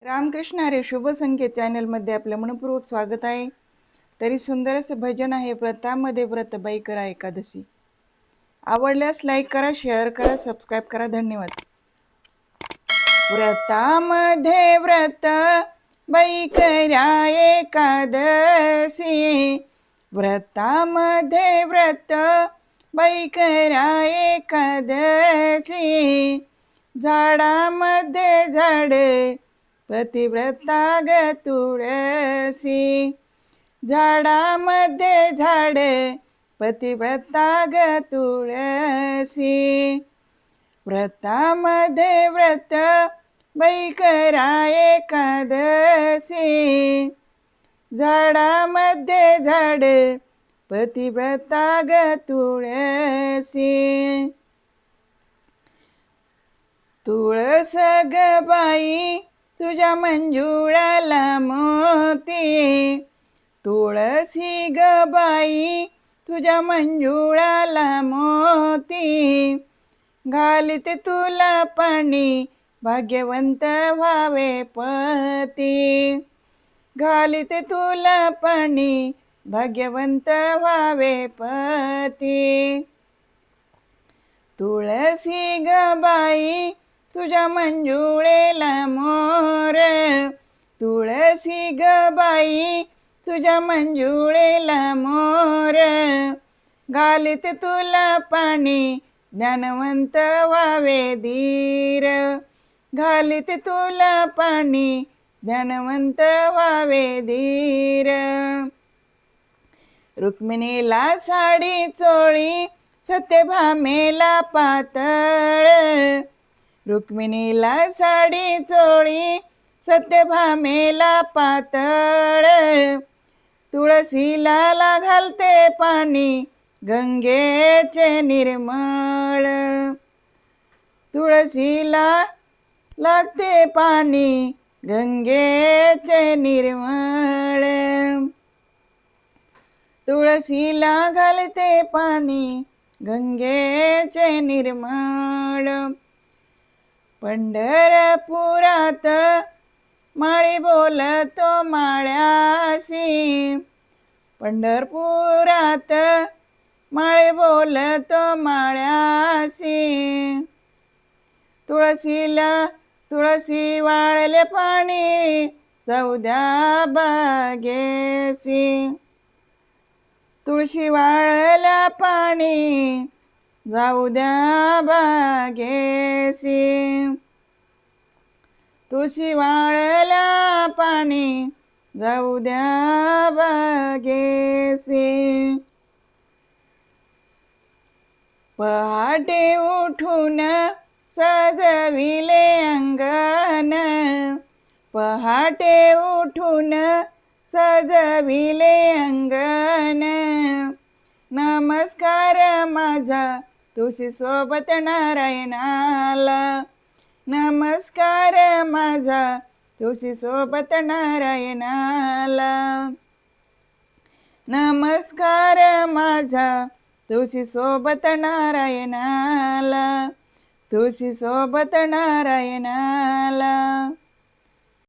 रामकृष्ण हरे. शुभ संकेत चॅनलमध्ये आपलं मनपूर्वक स्वागत आहे. तरी सुंदर असं भजन आहे, व्रतामध्ये व्रतबाई करा एकादशी. आवडल्यास लाईक करा, शेअर करा, सबस्क्राईब करा. धन्यवाद. व्रतामध्ये व्रत बाई करा एकादशी. व्रतामध्ये व्रत बाई करा एकादशी. झाडामध्ये झाड पतिव्रता ग तुळसी. झाडामध्ये झाड पतिव्रता ग तुळसी. व्रतामध्ये व्रत बाई करा एकादशी. झाडामध्ये झाड पतिव्रता ग तुळसी. तुळस ग बाई तुझ्या मंजुळाला मोती. तुळसी ग बाई तुझ्या मंजुळाला मोती. घालिते तुला पाणी भाग्यवंत व्हावे पती. घालिते तुला पाणी भाग्यवंत व्हावे पती. तुळसी ग बाई तुझ्या मंजुळेला मोर. तुळसी ग बाई तुझ्या मंजुळेला मोर. घालिते तुला पाणी ज्ञानवंत व्हावे धीर. घालिते तुला पाणी ज्ञानवंत व्हावे धीर. रुक्मिणीला साडी चोळी सत्यभामेला पातळ. रुक्मिणीला साडी चोळी सत्यभामेला पातळ. तुळशीला घालते पाणी गंगेचे निर्मळ. तुळशीला लागते पाणी गंगेचे निर्मळ. तुळशीला घालते पाणी गंगेचे निर्मळ. पंढरपुरात माळी बोलतो माळ्याशी. पंढरपुरात माळी बोलतो माळ्याशी. तुळशी वाळले पाणी जाऊ द्या बागेशी. तुळशी वाळल्या पाणी जाऊ द्या बागेशी. तुळशी वाळल्या पाणी जाऊ द्या बागेशी. पहाटे उठून सजविले अंगण. पहाटे उठून सजविले अंगण. नमस्कार माझा तुळशी सोबत नारायणाला. नमस्कार माझा तुळशी सोबत नारायणाला. नमस्कार माझा तुळशी सोबत नारायणाला. तुळशी सोबत नारायणाला.